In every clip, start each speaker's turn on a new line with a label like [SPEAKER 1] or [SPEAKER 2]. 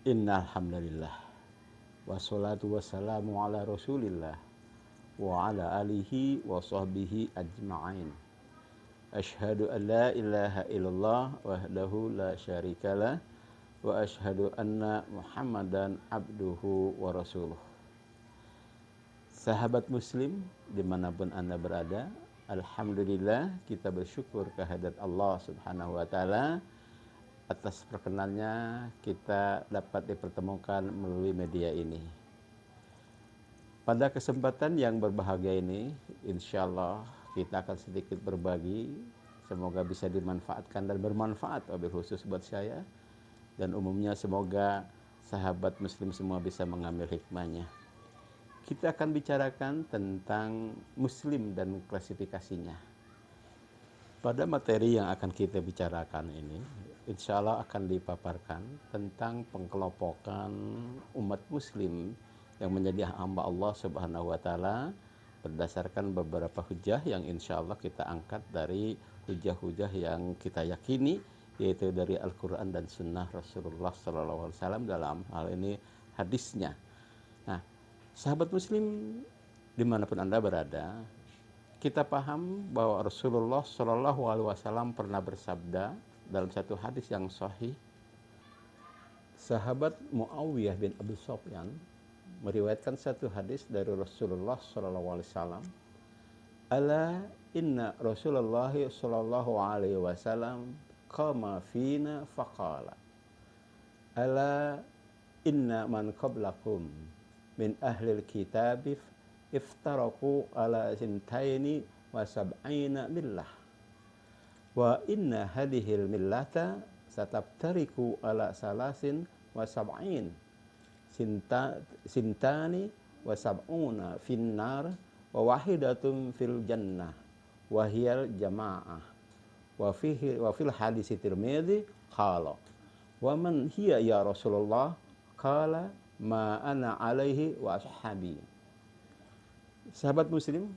[SPEAKER 1] Innal hamdalillah wassalatu wassalamu ala Rasulillah wa ala alihi wa sahbihi ajma'in. Asyhadu an la ilaha illallah wahdahu la syarikalah wa asyhadu anna Muhammadan abduhu wa rasuluh. Sahabat muslim dimanapun Anda berada, alhamdulillah kita bersyukur kehadirat Allah subhanahu wa ta'ala atas perkenannya kita dapat dipertemukan melalui media ini. Pada kesempatan yang berbahagia ini, insya Allah kita akan sedikit berbagi. Semoga bisa dimanfaatkan dan bermanfaat, wabil khusus buat saya. Dan umumnya semoga sahabat muslim semua bisa mengambil hikmahnya. Kita akan bicarakan tentang muslim dan klasifikasinya. Pada materi yang akan kita bicarakan ini, insya Allah akan dipaparkan tentang pengkelompokan umat muslim yang menjadi hamba Allah subhanahu wa ta'ala berdasarkan beberapa hujah yang insya Allah kita angkat dari hujah-hujah yang kita yakini, yaitu dari Al-Quran dan Sunnah Rasulullah SAW dalam hal ini hadisnya. Nah, sahabat muslim dimanapun Anda berada, kita paham bahwa Rasulullah SAW pernah bersabda dalam satu hadis yang sahih. Sahabat Muawiyah bin Abi Sufyan meriwayatkan satu hadis dari Rasulullah SAW. Ala inna Rasulullah SAW qama fina faqala. Ala inna man qablakum min ahlil kitabif iftaraku ala sintaini wa sab'ina millah wa inna hadihil millata satabtariku ala salasin wa sab'in sintani wa sab'una finnar wa wahidatun fil jannah wa hiyal jama'ah wa fil hadisi Tirmidzi qala wa man hiya ya Rasulullah qala ma ana alaihi wa ashabi. Sahabat muslim,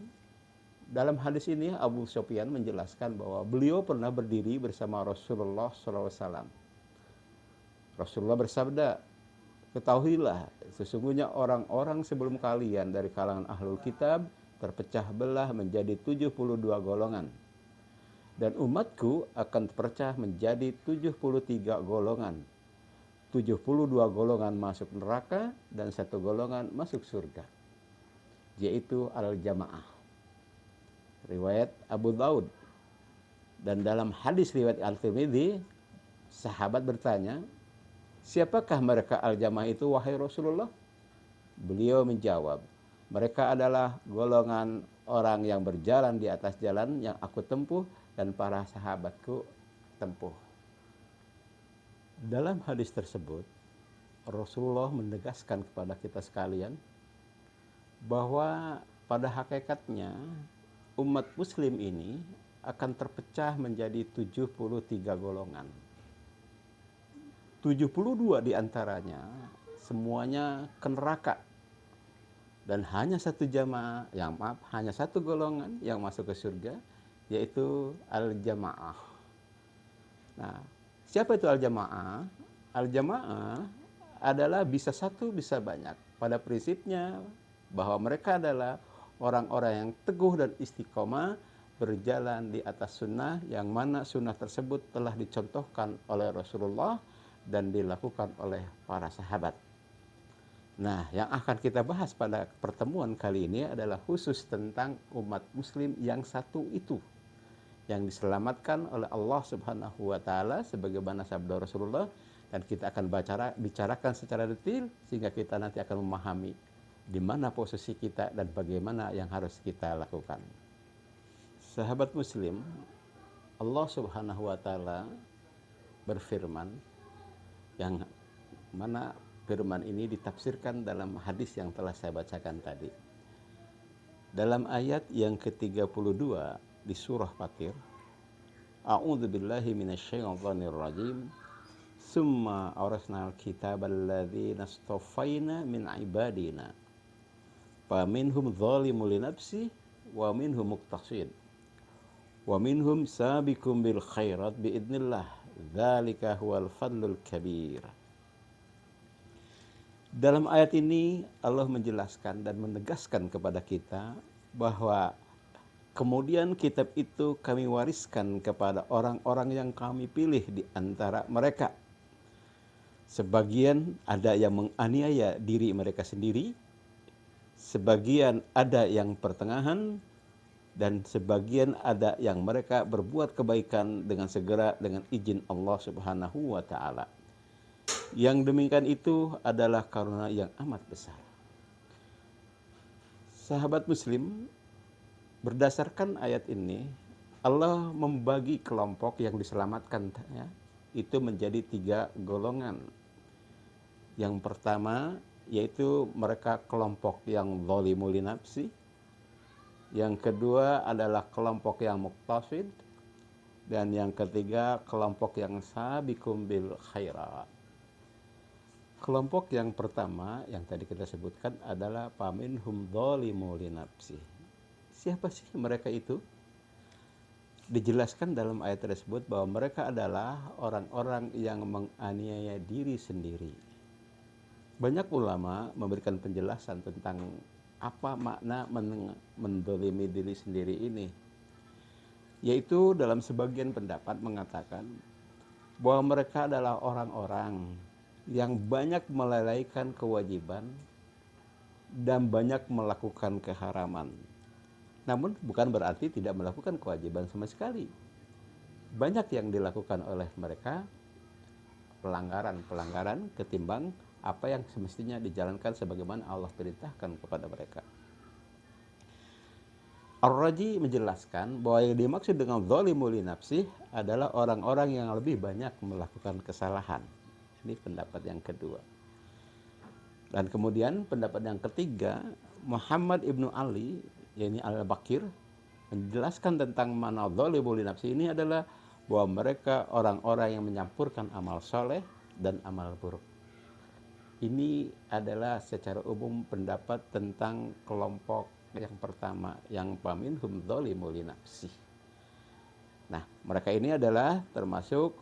[SPEAKER 1] dalam hadis ini Abu Sufyan menjelaskan bahwa beliau pernah berdiri bersama Rasulullah SAW. Rasulullah bersabda, ketahuilah sesungguhnya orang-orang sebelum kalian dari kalangan ahlul kitab terpecah belah menjadi 72 golongan. Dan umatku akan terpecah menjadi 73 golongan. 72 golongan masuk neraka dan 1 golongan masuk surga, yaitu al-jamaah, riwayat Abu Daud. Dan dalam hadis riwayat Al-Tirmidzi, sahabat bertanya, siapakah mereka al-jamaah itu wahai Rasulullah? Beliau menjawab, mereka adalah golongan orang yang berjalan di atas jalan yang aku tempuh dan para sahabatku tempuh. Dalam hadis tersebut, Rasulullah menegaskan kepada kita sekalian bahwa pada hakikatnya umat muslim ini akan terpecah menjadi 73 golongan. 72 diantaranya semuanya ke neraka. Dan hanya satu jamaah, hanya satu golongan yang masuk ke surga, yaitu al-jamaah. Nah, siapa itu al-jamaah? Al-jamaah adalah bisa satu, bisa banyak. Pada prinsipnya bahwa mereka adalah orang-orang yang teguh dan istiqomah berjalan di atas sunnah, yang mana sunnah tersebut telah dicontohkan oleh Rasulullah dan dilakukan oleh para sahabat. Nah, yang akan kita bahas pada pertemuan kali ini adalah khusus tentang umat muslim yang satu itu, yang diselamatkan oleh Allah Subhanahu wa ta'ala sebagaimana sabda Rasulullah, dan kita akan bicarakan secara detail sehingga kita nanti akan memahami di mana posisi kita dan bagaimana yang harus kita lakukan. Sahabat muslim, Allah Subhanahu wa ta'ala berfirman, yang mana firman ini ditafsirkan dalam hadis yang telah saya bacakan tadi. Dalam ayat yang ke-32 di surah Fatir, A'udzu billahi minasyaitonir rajim. Summa awrasnal kitabal ladzina astafaina min ibadina. Faminhum dzalimun li nafsi wa minhum muqtasid. Wa minhum sabiqum bil khairat biidznillah. Dzalika huwal fadlul kabir. Dalam ayat ini Allah menjelaskan dan menegaskan kepada kita bahwa kemudian kitab itu kami wariskan kepada orang-orang yang kami pilih di antara mereka. Sebagian ada yang menganiaya diri mereka sendiri, sebagian ada yang pertengahan, dan sebagian ada yang mereka berbuat kebaikan dengan segera dengan izin Allah Subhanahu wa taala. Yang demikian itu adalah karunia yang amat besar. Sahabat muslim, berdasarkan ayat ini, Allah membagi kelompok yang diselamatkan ya, itu menjadi 3 golongan. Yang pertama yaitu mereka kelompok yang zalimul nafsi. Yang kedua adalah kelompok yang muqtasid. Dan yang ketiga kelompok yang sabiqum bil khairat. Kelompok yang pertama yang tadi kita sebutkan adalah faminhum zalimul nafsi. Siapa sih mereka itu? Dijelaskan dalam ayat tersebut bahwa mereka adalah orang-orang yang menganiaya diri sendiri. Banyak ulama memberikan penjelasan tentang apa makna mendolimi diri sendiri ini. Yaitu dalam sebagian pendapat mengatakan bahwa mereka adalah orang-orang yang banyak melalaikan kewajiban dan banyak melakukan keharaman. Namun bukan berarti tidak melakukan kewajiban sama sekali. Banyak yang dilakukan oleh mereka pelanggaran-pelanggaran ketimbang apa yang semestinya dijalankan sebagaimana Allah perintahkan kepada mereka. Ar-Raji menjelaskan bahwa yang dimaksud dengan zalimul nafsi adalah orang-orang yang lebih banyak melakukan kesalahan. Ini pendapat yang kedua. Dan kemudian pendapat yang ketiga, Muhammad ibnu Ali, yakni Al-Bakir, menjelaskan tentang mana zalimul nafsi ini adalah bahwa mereka orang-orang yang menyampurkan amal soleh dan amal buruk. Ini adalah secara umum pendapat tentang kelompok yang pertama, yang faminhum zalimul nafsi. Nah, mereka ini adalah termasuk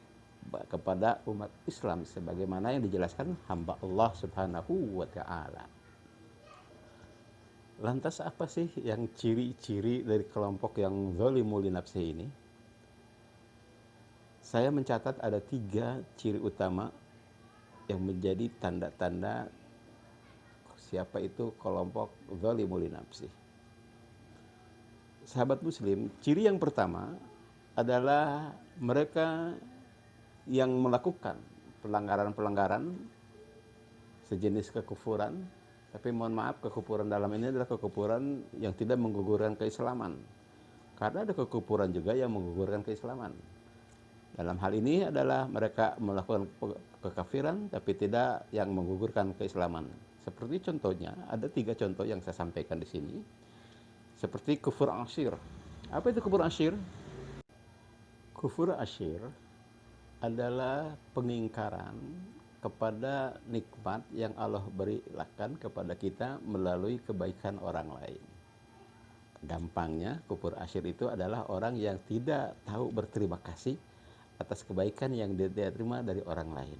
[SPEAKER 1] kepada umat Islam sebagaimana yang dijelaskan hamba Allah Subhanahu wa taala. Lantas apa sih yang ciri-ciri dari kelompok yang zalimul nafsi ini? Saya mencatat ada 3 ciri utama yang menjadi tanda-tanda siapa itu kelompok zalimul nafsi. Sahabat muslim, ciri yang pertama adalah mereka yang melakukan pelanggaran-pelanggaran sejenis kekufuran, tapi mohon maaf, kekufuran dalam ini adalah kekufuran yang tidak menggugurkan keislaman. Karena ada kekufuran juga yang menggugurkan keislaman. Dalam hal ini adalah mereka melakukan kekafiran tapi tidak yang menggugurkan keislaman. Seperti contohnya, ada 3 contoh yang saya sampaikan di sini. Seperti kufur asyir. Apa itu kufur asyir? Kufur asyir adalah pengingkaran kepada nikmat yang Allah berikan kepada kita melalui kebaikan orang lain. Gampangnya, kufur asyir itu adalah orang yang tidak tahu berterima kasih atas kebaikan yang dia terima dari orang lain.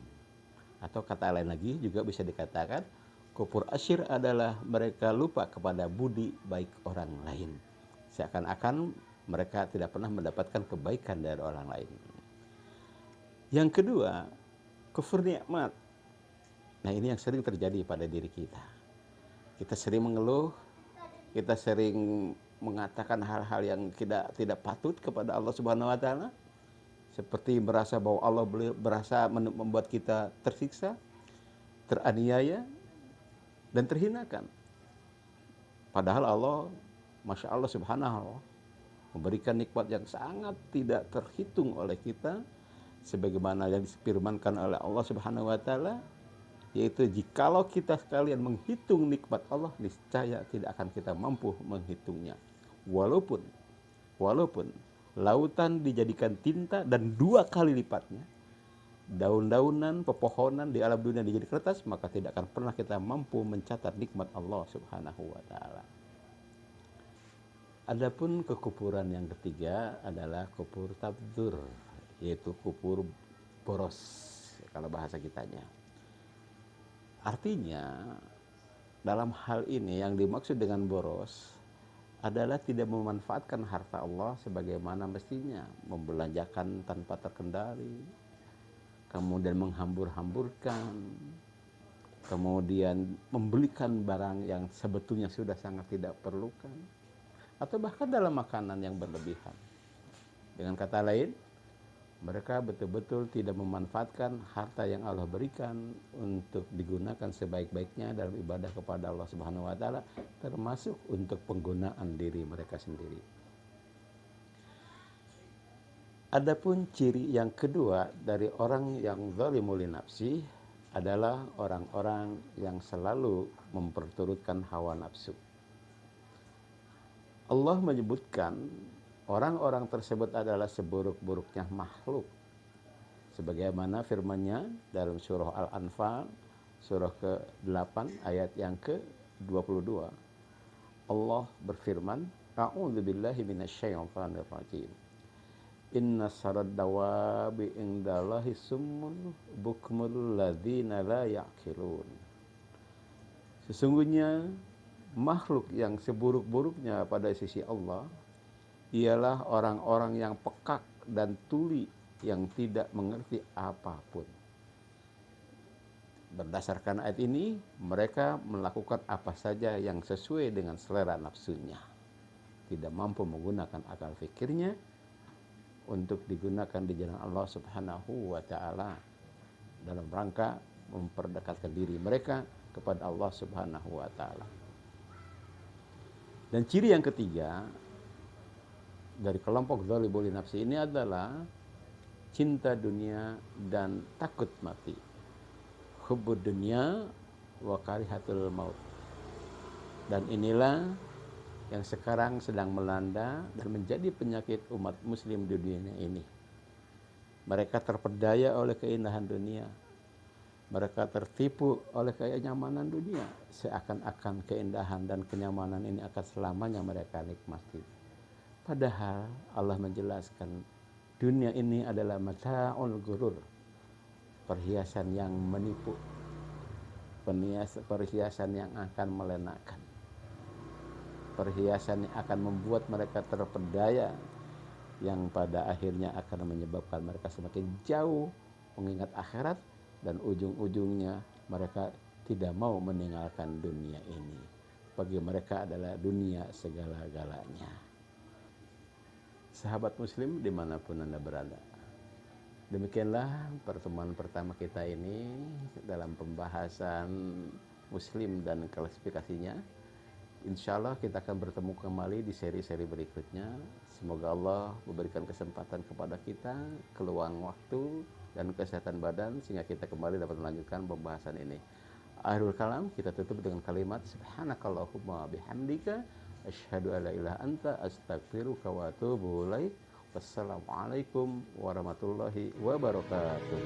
[SPEAKER 1] Atau kata lain lagi juga bisa dikatakan, kufur asyir adalah mereka lupa kepada budi baik orang lain. Seakan-akan mereka tidak pernah mendapatkan kebaikan dari orang lain. Yang kedua, kufur nikmat. Nah, ini yang sering terjadi pada diri kita. Kita sering mengeluh, kita sering mengatakan hal-hal yang tidak patut kepada Allah Subhanahu wa taala. Seperti merasa bahwa Allah berasa membuat kita tersiksa, teraniaya, dan terhinakan. Padahal Allah, Masya Allah Subhanahu, memberikan nikmat yang sangat tidak terhitung oleh kita, sebagaimana yang difirmankan oleh Allah Subhanahu wa taala, yaitu jikalau kita sekalian menghitung nikmat Allah, niscaya tidak akan kita mampu menghitungnya. Walaupun lautan dijadikan tinta dan 2 kali lipatnya, daun-daunan, pepohonan di alam dunia dijadi kertas, maka tidak akan pernah kita mampu mencatat nikmat Allah Subhanahu wa taala. Adapun kekufuran yang ketiga adalah kufur tabdzur, yaitu kufur boros kalau bahasa kitanya. Artinya dalam hal ini yang dimaksud dengan boros adalah tidak memanfaatkan harta Allah sebagaimana mestinya, membelanjakan tanpa terkendali, kemudian menghambur-hamburkan, kemudian membelikan barang yang sebetulnya sudah sangat tidak perlukan, atau bahkan dalam makanan yang berlebihan. Dengan kata lain, mereka betul-betul tidak memanfaatkan harta yang Allah berikan untuk digunakan sebaik-baiknya dalam ibadah kepada Allah Subhanahu wa taala, termasuk untuk penggunaan diri mereka sendiri. Adapun ciri yang kedua dari orang yang zalimul nafsi adalah orang-orang yang selalu memperturutkan hawa nafsu. Allah menyebutkan orang-orang tersebut adalah seburuk-buruknya makhluk. Sebagaimana firman-Nya dalam surah Al-Anfal, surah ke-8 ayat yang ke-22. Allah berfirman, A'udzubillahi minasyaitonir rajim. Inna sarad dawabi indallahi summun bukmul ladzina la ya'qilun. Sesungguhnya makhluk yang seburuk-buruknya pada sisi Allah ialah orang-orang yang pekak dan tuli yang tidak mengerti apapun. Berdasarkan ayat ini, mereka melakukan apa saja yang sesuai dengan selera nafsunya. Tidak mampu menggunakan akal fikirnya untuk digunakan di jalan Allah Subhanahu wa taala dalam rangka memperdekatkan diri mereka kepada Allah Subhanahu wa taala. Dan ciri yang ketiga dari kelompok zalimul nafsi ini adalah cinta dunia dan takut mati. Hubbud dunya wa karihatul maut. Dan inilah yang sekarang sedang melanda dan menjadi penyakit umat muslim di dunia ini. Mereka terpedaya oleh keindahan dunia. Mereka tertipu oleh kenyamanan dunia. Seakan-akan keindahan dan kenyamanan ini akan selamanya mereka nikmati. Padahal Allah menjelaskan dunia ini adalah mata'ul gurur, perhiasan yang menipu, perhiasan yang akan melenakan, perhiasan yang akan membuat mereka terpedaya, yang pada akhirnya akan menyebabkan mereka semakin jauh mengingat akhirat, dan ujung-ujungnya mereka tidak mau meninggalkan dunia ini. Bagi mereka adalah dunia segala-galanya. Sahabat muslim dimanapun Anda berada, demikianlah pertemuan pertama kita ini dalam pembahasan muslim dan klasifikasinya. Insya Allah kita akan bertemu kembali di seri-seri berikutnya. Semoga Allah memberikan kesempatan kepada kita, keluang waktu dan kesehatan badan, sehingga kita kembali dapat melanjutkan pembahasan ini. Akhirul kalam, kita tutup dengan kalimat subhanakallahumma bihamdika asyhadu alla ilaha anta astaghfiruka wa atubu ilaik. Wassalamualaikum warahmatullahi wabarakatuh.